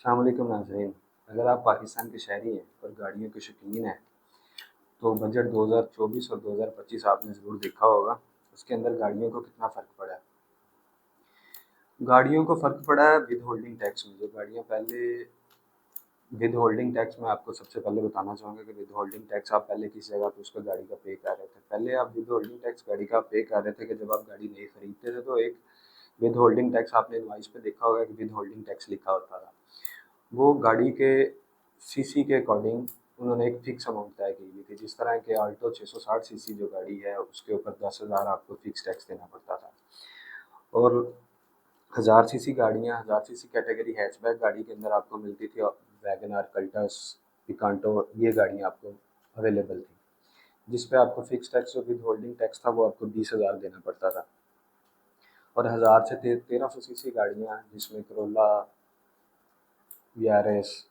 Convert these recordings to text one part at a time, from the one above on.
अस्सलाम वालेकुम नाज़रीन। अगर आप पाकिस्तान के शहरी हैं और गाड़ियों के शौकीन हैं तो बजट 2024 और 2025 आपने ज़रूर देखा होगा। उसके अंदर गाड़ियों को कितना फ़र्क पड़ा है। गाड़ियों को फ़र्क पड़ा है विद होल्डिंग टैक्स में। जो गाड़ियाँ पहले विद होल्डिंग टैक्स मैं आपको सबसे पहले बताना चाहूँगा कि विद होल्डिंग टैक्स आप पहले किस जगह पे उसका गाड़ी का पे कर रहे थे। पहले आप विद होल्डिंग टैक्स गाड़ी का पे कर रहे थे कि जब आप गाड़ी नई खरीदते थे तो एक विद होल्डिंग टैक्स आपने इनवॉइस पे देखा होगा कि विद होल्डिंग टैक्स लिखा होता था। वो गाड़ी के सीसी के अकॉर्डिंग उन्होंने एक फिक्स अमाउंट तय की हुई थी। जिस तरह के आल्टो 660 सीसी जो गाड़ी है उसके ऊपर 10,000 आपको फिक्स टैक्स देना पड़ता था। और 1000 सीसी गाड़ियाँ 1000 सीसी कैटेगरी हैचबैक गाड़ी के अंदर आपको मिलती थी। वैगन आर, कल्टस, पिकांटो, ये गाड़ियाँ आपको अवेलेबल थी जिस पे आपको फिक्स टैक्स जो विद होल्डिंग टैक्स था वो आपको 20,000 देना पड़ता था। और 1000 से 1300 सीसी गाड़ियाँ जिसमें करोला, वीआरएस,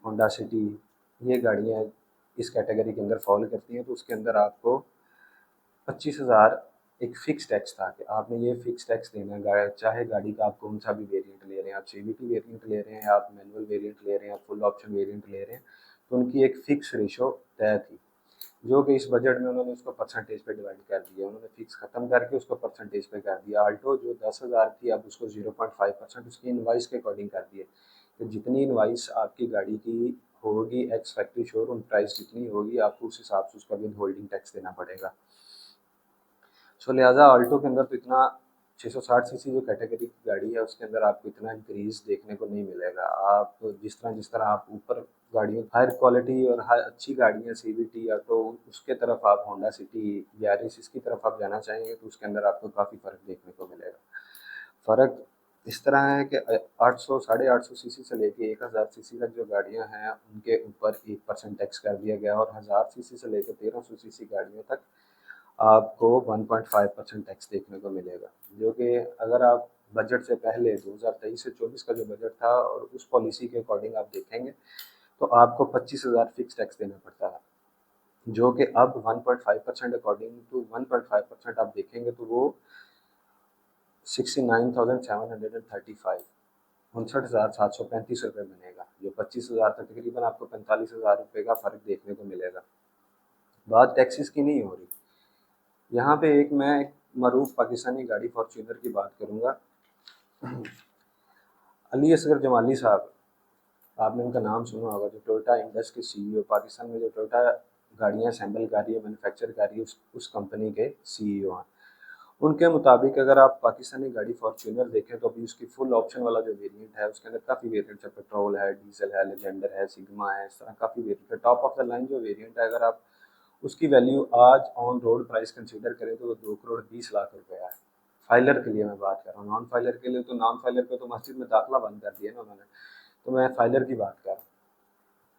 होंडा सिटी, ये गाड़ियाँ इस कैटेगरी के अंदर फॉल करती हैं। तो उसके अंदर आपको 25,000 एक फिक्स टैक्स था कि आपने ये फिक्स टैक्स देना है। चाहे गाड़ी का आप कौन सा भी वेरिएंट ले रहे हैं, आप सीवीटी वेरिएंट ले रहे हैं, आप मैनुअल वेरिएंट ले रहे हैं, आप फुल ऑप्शन वेरिएंट ले रहे हैं, तो उनकी एक फिक्स रेशो तय थी जो कि इस बजट में उन्होंने उसको परसेंटेज पे डिवाइड कर दिया। उन्होंने फिक्स खत्म करके उसको परसेंटेज पे कर दिया। आल्टो जो 10,000 थी अब उसको 0.5% उसकी इनवाइस के अकॉर्डिंग कर दिए। तो जितनी इनवाइस आपकी गाड़ी की होगी एक्स फैक्ट्री शोरूम प्राइस जितनी होगी आपको उस हिसाब से उसका विद होल्डिंग टैक्स देना पड़ेगा। सो लिहाजा ऑल्टो के अंदर तो इतना 660 सीसी जो कैटेगरी की गाड़ी है उसके अंदर आपको इतना इंक्रीज देखने को नहीं मिलेगा। आप जिस तरह आप ऊपर गाड़ियों हायर क्वालिटी और हाई अच्छी गाड़ियाँ सीवीटी या तो उसके तरफ आप होंडा सिटी यारिस इसकी तरफ आप जाना चाहेंगे तो उसके अंदर आपको काफ़ी फ़र्क देखने को मिलेगा। फ़र्क इस तरह है कि 800 साढ़े 800 सीसी से लेके 1000 सीसी तक जो गाड़ियां हैं उनके ऊपर 1% टैक्स कर दिया गया और 1000 सीसी से लेकर 1300 सीसी गाड़ियों तक आपको 1.5% टैक्स देखने को मिलेगा। जो कि अगर आप बजट से पहले 2023 से 24 का जो बजट था और उस पॉलिसी के अकॉर्डिंग आप देखेंगे तो आपको 25,000 फिक्स टैक्स देना पड़ता है जो कि अब 1.5% अकॉर्डिंग टू 1.5% आप देखेंगे तो वो 69,735 59,735 रुपये बनेगा। जो 25,000 था तकरीबन आपको 45,000 रुपये का फ़र्क देखने को मिलेगा। बात टैक्सेस की नहीं हो रही। यहाँ पे मैं एक मरूफ पाकिस्तानी गाड़ी फॉर्च्यूनर की बात करूँगा। अली असगर जमाली साहब, आपने उनका नाम सुना होगा, जो टोयोटा इंडस के सीईओ, पाकिस्तान में जो टोयोटा गाड़ियाँ असेंबल कर रही है, मैन्युफैक्चर कर रही है, उस कंपनी के सीईओ हैं। उनके मुताबिक अगर आप पाकिस्तानी गाड़ी फॉर्च्यूनर देखें तो अभी उसकी फुल ऑप्शन वाला जो वेरिएंट है उसके अंदर काफ़ी वेरिएंट्स है। पेट्रोल है, डीजल है, लेजेंडर है, सिग्मा है, इस तरह काफ़ी वेरिएंट है। टॉप ऑफ द लाइन जो वेरिएंट है अगर आप उसकी वैल्यू आज ऑन रोड प्राइस कंसीडर करें तो वो 2,20,00,000 रुपया है। फाइलर के लिए मैं बात कर रहा हूँ। नॉन फाइलर के लिए तो नॉन फाइलर को तो मस्जिद में दाखिला बंद कर दिया ना उन्होंने। तो मैं फाइलर की बात कर रहा हूँ।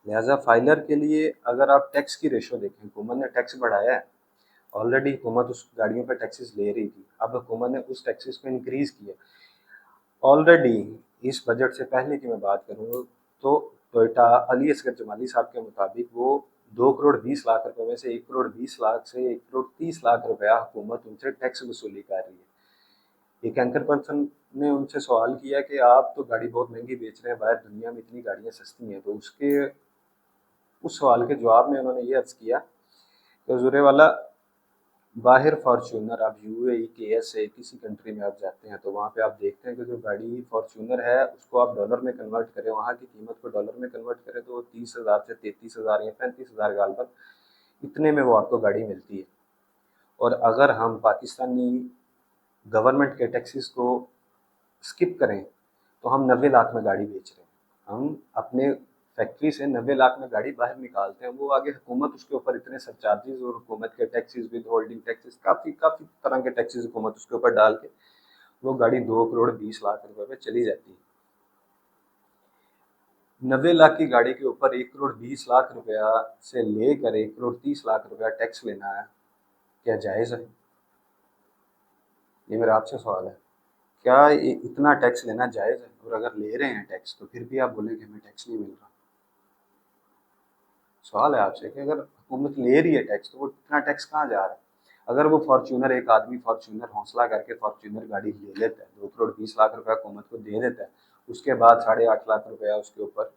लिहाजा फाइलर के लिए अगर आप टैक्स की रेशो देखें, हुकूमत ने टैक्स बढ़ाया है। ऑलरेडी हुकूमत उस गाड़ियों पर टैक्सेस ले रही थी, अब हुकूमत ने उस टैक्सेस को इंक्रीज़ किया। ऑलरेडी इस बजट से पहले की मैं बात करूँ तो टोयोटा अली असगर जमाली साहब के मुताबिक वो 2,20,00,000 रुपये में से 1,20,00,000 से 1,30,00,000 रुपया हुकूमत उनसे टैक्स वसूली कर रही है। एक एंकर पर्सन ने उनसे सवाल किया कि आप तो गाड़ी बहुत महंगी बेच रहे हैं, बाहर दुनिया में इतनी गाड़ियाँ सस्ती हैं। तो उसके उस सवाल के जवाब में उन्होंने ये अर्ज़ किया कि हुज़ूर वाला, बाहर फॉर्च्यूनर आप यूएई केएस से किसी कंट्री में आप जाते हैं तो वहाँ पे आप देखते हैं कि जो गाड़ी फॉर्च्यूनर है उसको आप डॉलर में कन्वर्ट करें, वहाँ की कीमत को डॉलर में कन्वर्ट करें तो वो 30,000 से 33,000 या 35,000 गालबन इतने में वो आपको गाड़ी मिलती है। और अगर हम पाकिस्तानी गवर्नमेंट के टैक्सेस को स्किप करें तो हम 90 लाख में गाड़ी बेच रहे हैं। हम अपने फैक्ट्री से 90 लाख में गाड़ी बाहर निकालते हैं, वो आगे हुकूमत उसके ऊपर इतने सरचार्जेस और हुकूमत के टैक्सेस विद होल्डिंग टैक्सेस काफ़ी काफ़ी तरह के टैक्सेस हुकूमत उसके ऊपर डाल के वो गाड़ी 2,20,00,000 रुपये में चली जाती है। 90 लाख की गाड़ी के ऊपर 1,20,00,000 रुपया से लेकर 1,30,00,000 रुपया टैक्स लेना है, क्या जायज़ है? ये मेरा आपसे सवाल है। क्या इतना टैक्स लेना जायज़ है? और अगर ले रहे हैं टैक्स तो फिर भी आप बोले कि हमें टैक्स नहीं मिल रहा। सवाल है आपसे कि अगर हुकूमत ले रही है टैक्स तो वो इतना टैक्स कहाँ जा रहा है? अगर वो फॉर्च्यूनर एक आदमी फॉर्च्यूनर हौसला करके फॉर्च्यूनर गाड़ी ले लेता है, 2,20,00,000 रुपया हुकूमत को दे देता है उसके बाद 8.5 लाख रुपया उसके ऊपर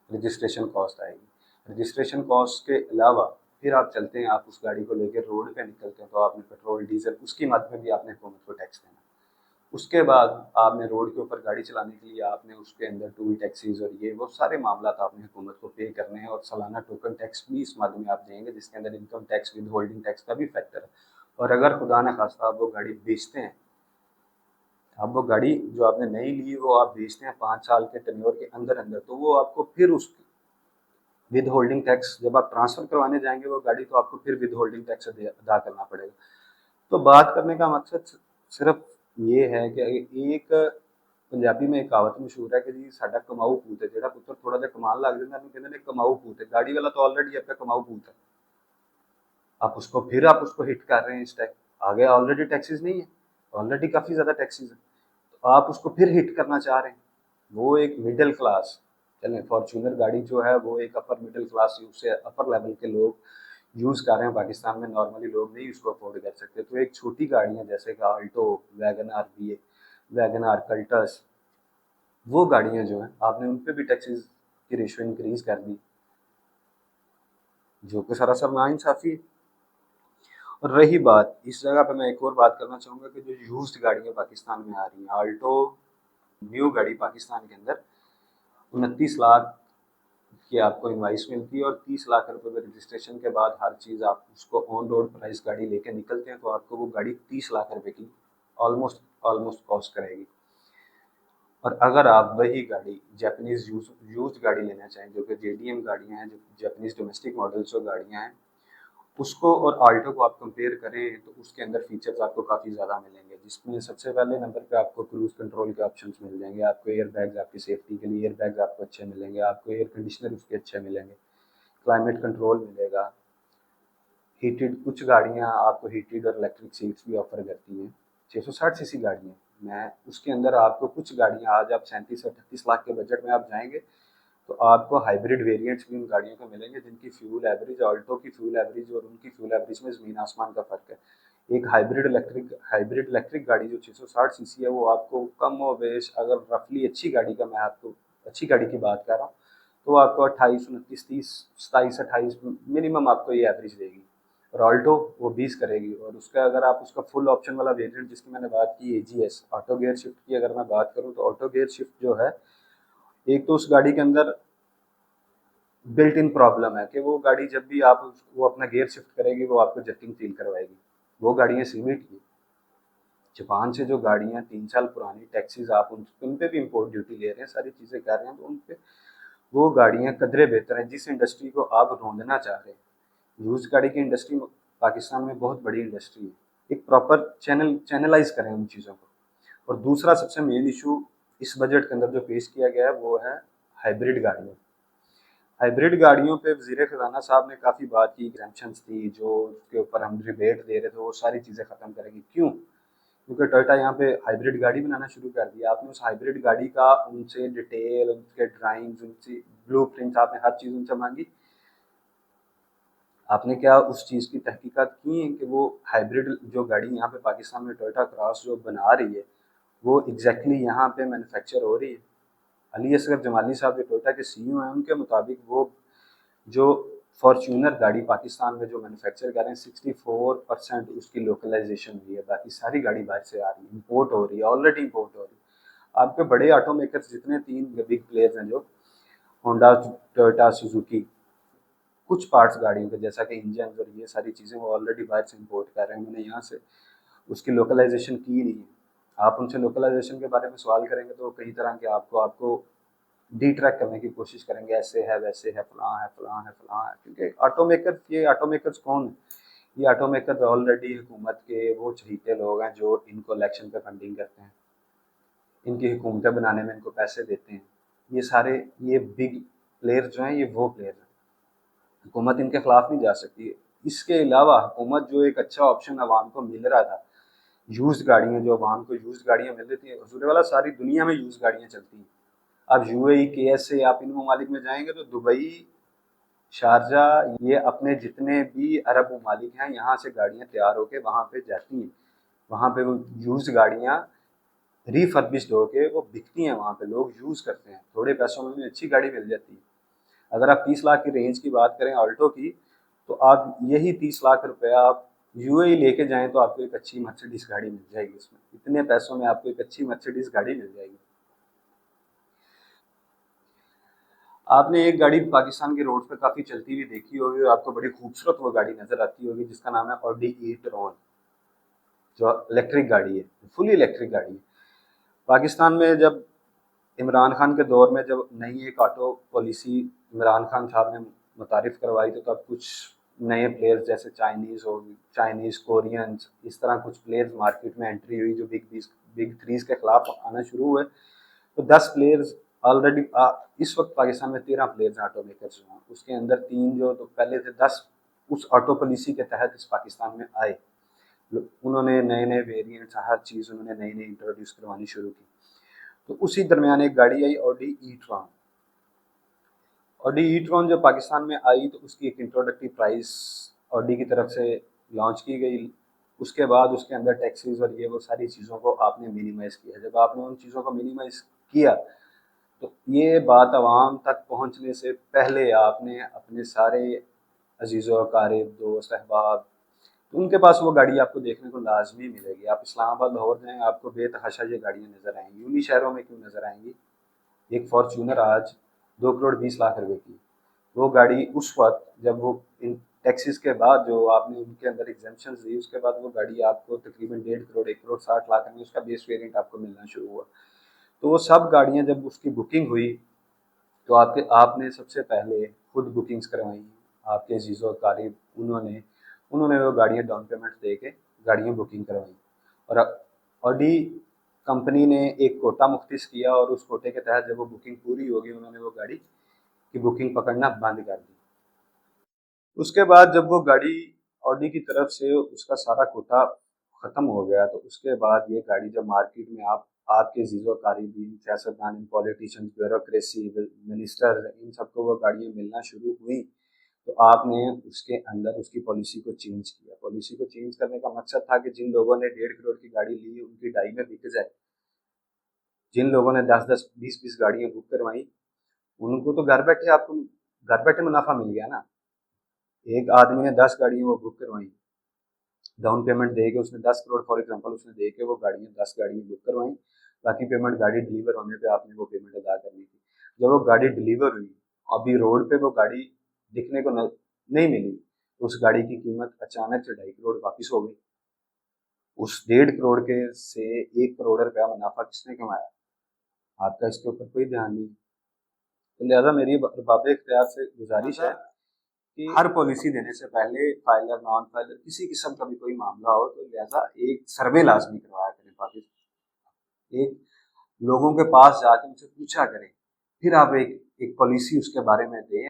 रजिस्ट्रेशन कॉस्ट आएगी। रजिस्ट्रेशन कॉस्ट के अलावा फिर आप चलते हैं, आप उस गाड़ी को लेकर रोड पे निकलते हैं तो आपने पेट्रोल डीजल उसकी मद में भी आपने हुकूमत को टैक्स देना। उसके बाद आपने रोड के ऊपर गाड़ी चलाने के लिए आपने उसके अंदर टूल टैक्सीज और ये वो सारे मामला आपने हुकूमत को पे करने हैं, और सालाना टोकन टैक्स भी इस मद में आप देंगे जिसके अंदर income tax with holding tax का भी फैक्टर है। और अगर खुदा न खास्ता आप वो गाड़ी बेचते हैं, अब वो गाड़ी जो आपने नई ली वो आप बेचते हैं 5 साल के टेन्योर के अंदर अंदर, तो वो आपको फिर उस विद होल्डिंग टैक्स जब आप ट्रांसफ़र करवाने जाएंगे वो गाड़ी, तो आपको फिर विद होल्डिंग टैक्स अदा करना पड़ेगा। तो बात करने का मकसद सिर्फ ये है कि एक पंजाबी में एक कहावत मशहूर है कि जी साडा कमाऊ पूत है, जेड़ा पुत्र थोड़ा जिहा कमाण लग जांदा उहनूं कहंदे ने कमाऊ पूत है। गाड़ी वाला तो ऑलरेडी आपका कमाऊ पूत है, आप उसको हिट कर रहे हैं इस टाइम, आगे ऑलरेडी टैक्सेस नहीं है, ऑलरेडी काफ़ी ज़्यादा टैक्सेस है, तो आप उसको फिर हिट करना चाह रहे हैं। वो एक मिडिल क्लास, चलें फॉर्च्यूनर गाड़ी जो है वो एक अपर मिडिल क्लास, उससे अपर लेवल के लोग यूज़ कर रहे हैं पाकिस्तान में, नॉर्मली लोग नहीं उसको अफोर्ड कर सकते। तो एक छोटी गाड़ियाँ जैसे कि Alto, Wagon R B, Wagon R Cultus, वो गाड़ियाँ जो हैं आपने उन पे भी टैक्सेस की रेशो इंक्रीज़ कर दी, जो कि सरासर नाइंसाफ़ी है। और रही बात, इस जगह पे मैं एक और बात करना चाहूँगा कि जो यूज्ड गाड़ियाँ पाकिस्तान में आ रही हैं, आल्टो न्यू गाड़ी पाकिस्तान के अंदर 29 लाख की आपको इनवाइस मिलती है, और 30 लाख रुपए में रजिस्ट्रेशन के बाद हर चीज़ आप उसको ऑन रोड प्राइस गाड़ी लेके निकलते हैं तो आपको वो गाड़ी 30 लाख रुपए की ऑलमोस्ट ऑलमोस्ट कॉस्ट करेगी। और अगर आप वही गाड़ी जापानीज़ यूज्ड गाड़ी लेना चाहें, जो कि जेडीएम गाड़ियाँ हैं, जो जापानीज़ डोमेस्टिक मॉडल्स जो गाड़ियाँ हैं, उसको और आल्टो को आप कंपेयर करें तो उसके अंदर फीचर्स आपको काफ़ी ज़्यादा मिलेंगे, जिसमें सबसे पहले नंबर पे आपको क्रूज़ कंट्रोल के ऑप्शंस मिल जाएंगे, आपको एयर बैग्स आपकी सेफ्टी के लिए एयर बैग्स आपको अच्छे मिलेंगे, आपको एयर कंडीशनर उसके अच्छे मिलेंगे, क्लाइमेट कंट्रोल मिलेगा, हीटेड कुछ गाड़ियाँ आपको हीटेड और इलेक्ट्रिक सीट्स भी ऑफर करती हैं, 660 सीसी गाड़ियाँ। मैं उसके अंदर आपको कुछ गाड़ियाँ आज आप 37 से 38 लाख के बजट में आप जाएंगे तो आपको हाइब्रिड वेरिएंट्स भी उन गाड़ियों को मिलेंगे जिनकी फ्यूल एवरेज, ऑल्टो की फ्यूल एवरेज और उनकी फ्यूल एवरेज में ज़मीन आसमान का फ़र्क है। एक हाइब्रिड इलेक्ट्रिक गाड़ी जो 660 सीसी है वो आपको कम और बेश, अगर रफली अच्छी गाड़ी का मैं आपको अच्छी गाड़ी की बात कर रहा हूँ, तो आपको 28, 29, 30, 27, 28 मिनिमम आपको ये एवरेज देगी, और ऑल्टो वो 20 करेगी। और उसका अगर आप उसका फुल ऑप्शन वाला वेरिएंट जिसकी मैंने बात की एजीएस ऑटो गियर शिफ्ट की अगर मैं बात करूँ, तो ऑटो गियर शिफ्ट जो है, एक तो उस गाड़ी के अंदर बिल्ट इन प्रॉब्लम है कि वो गाड़ी जब भी आप वो अपना गियर शिफ्ट करेगी वो आपको जर्किंग फील करवाएगी। वो गाड़ियाँ सीमेंट की, जापान से जो गाड़ियाँ 3 साल पुरानी टैक्सीज आप उन पे भी इम्पोर्ट ड्यूटी ले रहे हैं, सारी चीज़ें कर रहे हैं, तो उन पे वो गाड़ियाँ कदरे बेहतर हैं जिस इंडस्ट्री को आप रोंदना चाह रहे हैं। यूज गाड़ी की इंडस्ट्री पाकिस्तान में बहुत बड़ी इंडस्ट्री है, एक प्रॉपर चैनलाइज करें उन चीज़ों को। और दूसरा सबसे मेन इशू इस बजट के अंदर जो पेश किया गया है वो है हाइब्रिड गाड़ियों। हाइब्रिड गाड़ियों पे वज़ीर ख़ज़ाना साहब ने काफ़ी बात की, एग्ज़ेम्पशंस थी जो उसके ऊपर हम रिबेट दे रहे थे, वो सारी चीज़ें ख़त्म करेंगे। क्यों? क्योंकि टोयोटा यहाँ पे हाइब्रिड गाड़ी बनाना शुरू कर दिया। आपने उस हाइब्रिड गाड़ी का उनसे डिटेल, उनके ड्राइंग्स, उनसे ब्लूप्रिंट्स आपने हर चीज़ उनसे माँगी। आपने क्या उस चीज़ की तहकीकात की है कि वो हाइब्रिड जो गाड़ी यहाँ पे पाकिस्तान में टोयोटा क्रॉस जो बना रही है, वो एग्ज़ैक्टली यहाँ पे मैन्युफैक्चर हो रही है? अली असगर जमाली साहब जो टोयोटा के सीईओ हैं, उनके मुताबिक वो जो फॉर्च्यूनर गाड़ी पाकिस्तान में जो मैन्युफैक्चर कर रहे हैं 64% उसकी लोकलाइजेशन हुई है, बाकी सारी गाड़ी बाहर से आ रही है, इम्पोर्ट हो रही है, ऑलरेडी इम्पोर्ट हो रही है। आपके बड़े ऑटो मेकर्स जितने 3 बिग प्लेयर्स हैं जो होंडा, टोयोटा, सुजुकी, कुछ पार्ट्स गाड़ियों के जैसा कि इंजन और ये सारी चीज़ें वो ऑलरेडी बाहर से इम्पोर्ट कर रहे हैं, उन्होंने यहाँ से उसकी लोकलाइजेशन की नहीं है। आप उनसे लोकलाइजेशन के बारे में सवाल करेंगे तो कई तरह के आपको आपको डिट्रैक्ट करने की कोशिश करेंगे, ऐसे है, वैसे है, फलां है, फलां है, फलां है। क्योंकि ये ऑटोमेकर्स कौन है? ये ऑटोमेकर ऑलरेडी हुकूमत के वो चहीते लोग हैं जो इनको इलेक्शन पे फंडिंग करते हैं, इनकी हुकूमतें बनाने में इनको पैसे देते हैं। ये सारे ये बिग प्लेयर जो हैं, ये वो प्लेयर हैं। हुकूमत इनके खिलाफ नहीं जा सकती। इसके अलावा हुकूमत जो एक अच्छा ऑप्शन आवाम को मिल रहा था, यूज्ड गाड़ियाँ जो आवाम को यूज्ड गाड़ियाँ मिल रही थी, हजूर वाला सारी दुनिया में यूज्ड गाड़ियाँ चलती हैं। आप यूएई, केएसए, आप इन ममालिक में जाएंगे तो दुबई, शारजा, ये अपने जितने भी अरब ममालिक हैं यहाँ से गाड़ियाँ तैयार होकर वहाँ पे जाती हैं। वहाँ पे वो यूज्ड गाड़ियाँ रिफर्बिश्ड होके वो बिकती हैं, वहाँ पे लोग यूज़ करते हैं, थोड़े पैसों में उन्हें अच्छी गाड़ी मिल जाती है। अगर आप 30 लाख की रेंज की बात करें ऑल्टो की, तो आप यही 30 लाख रुपया आप यूएई लेके जाएं तो आपको एक अच्छी मर्सिडीज गाड़ी मिल जाएगी। उसमें इतने पैसों में आपको एक अच्छी मर्सिडीज गाड़ी मिल जाएगी। आपने एक गाड़ी पाकिस्तान के रोड पर काफ़ी चलती हुई देखी होगी और आपको बड़ी खूबसूरत वो गाड़ी नज़र आती होगी, जिसका नाम है ऑडी ई-ट्रॉन, जो इलेक्ट्रिक गाड़ी है, फुली इलेक्ट्रिक गाड़ी है। पाकिस्तान में जब इमरान खान के दौर में जब नई एक ऑटो पॉलिसी इमरान खान साहब ने मुतारिफ करवाई, तो तब कुछ नए प्लेयर्स जैसे चाइनीज़ कोरियंस, इस तरह कुछ प्लेयर्स मार्केट में एंट्री हुई जो बिग थ्रीज के खिलाफ आना शुरू हुए। तो 10 प्लेयर्स ऑलरेडी इस वक्त पाकिस्तान में 13 प्लेयर्स ऑटो मेकर्स हैं, उसके अंदर 3 जो तो पहले थे 10 उस ऑटो पॉलिसी के तहत इस पाकिस्तान में आए। उन्होंने नए नए वेरिएंट्स, हर चीज़ उन्होंने नई नई इंट्रोड्यूस करवानी शुरू की। तो उसी दरमियान एक गाड़ी आई ऑडी ई-ट्रॉन। ऑडी ई-ट्रॉन जब पाकिस्तान में आई तो उसकी एक इंट्रोडक्टरी प्राइस ऑडी की तरफ से लॉन्च की गई। उसके बाद उसके अंदर टैक्सीज और ये वो सारी चीज़ों को आपने मिनिमाइज़ किया। जब आपने उन चीज़ों को मिनिमाइज़ किया तो ये बात आवाम तक पहुंचने से पहले आपने अपने सारे अजीज़ों अकारिब दोस्त अहबाब, तो उनके पास वो गाड़ी आपको देखने को लाजमी मिलेगी। आप इस्लामाबाद लाहौर जाएँ, आपको बेतहाशा ये गाड़ियाँ नज़र आएंगी। यूनी शहरों में क्यों नज़र आएंगी? एक फॉर्च्यूनर आज 2 करोड़ 20 लाख रुपए की, वो गाड़ी उस वक्त जब वो इन टैक्सेस के बाद जो आपने उनके अंदर एग्जेम्पशन दी, उसके बाद वो गाड़ी आपको तकरीबन 1.5 करोड़ 1 करोड़ 60 लाख में उसका बेस वेरिएंट आपको मिलना शुरू हुआ। तो वो सब गाड़ियाँ जब उसकी बुकिंग हुई तो आपने सबसे पहले खुद बुकिंग्स करवाई, आपके अजीज़ो अकारीब उन्होंने उन्होंने वो गाड़ियाँ डाउन पेमेंट दे के गाड़ियाँ बुकिंग करवाई। और ऑडी कंपनी ने एक कोटा मुख्तिस किया और उस कोटे के तहत जब वो बुकिंग पूरी होगी उन्होंने वो गाड़ी की बुकिंग पकड़ना बंद कर दी। उसके बाद जब वो गाड़ी ऑडी की तरफ से उसका सारा कोटा ख़त्म हो गया, तो उसके बाद ये गाड़ी जब मार्केट में आपके अज़ीज़ो अकारीबीन, सियासतदान, पॉलिटिशियंस, ब्यूरोक्रेसी, मिनिस्टर, इन सबको वो गाड़ियाँ मिलना शुरू हुई, तो आपने उसके अंदर उसकी पॉलिसी को चेंज किया। पॉलिसी को चेंज करने का मकसद था कि जिन लोगों ने 1.5 करोड़ की गाड़ी ली उनकी डाई में बिक जाए। जिन लोगों ने 10-10, 20-20 गाड़ियाँ बुक करवाई, उनको तो घर बैठे मुनाफा मिल गया ना। एक आदमी ने 10 गाड़ियाँ वो बुक करवाई, डाउन पेमेंट दे के उसने 10 करोड़ फॉर एग्जांपल उसने दे के वो गाड़ियाँ 10 गाड़ियाँ बुक करवाई, बाकी पेमेंट गाड़ी डिलीवर होने पे आपने वो पेमेंट अदा करनी थी। जब वो गाड़ी डिलीवर हुई, अभी रोड पे वो गाड़ी दिखने को नहीं मिली, तो उस गाड़ी की कीमत अचानक से 2.5 करोड़ वापस हो गई। उस 1.5 करोड़ के से 1 करोड़ रुपया मुनाफा किसने कमाया? आपका इसके ऊपर कोई ध्यान नहीं। तो लिहाजा मेरी बाबे इख्तियार से गुजारिश है कि हर पॉलिसी देने से पहले फाइलर नॉन फाइलर किसी किस्म का भी कोई मामला हो तो लिहाजा एक सर्वे लाजमी करवाया करें। पाकिस्तान एक लोगों के पास जाके उनसे पूछा करें, फिर आप एक एक पॉलिसी उसके बारे में दें।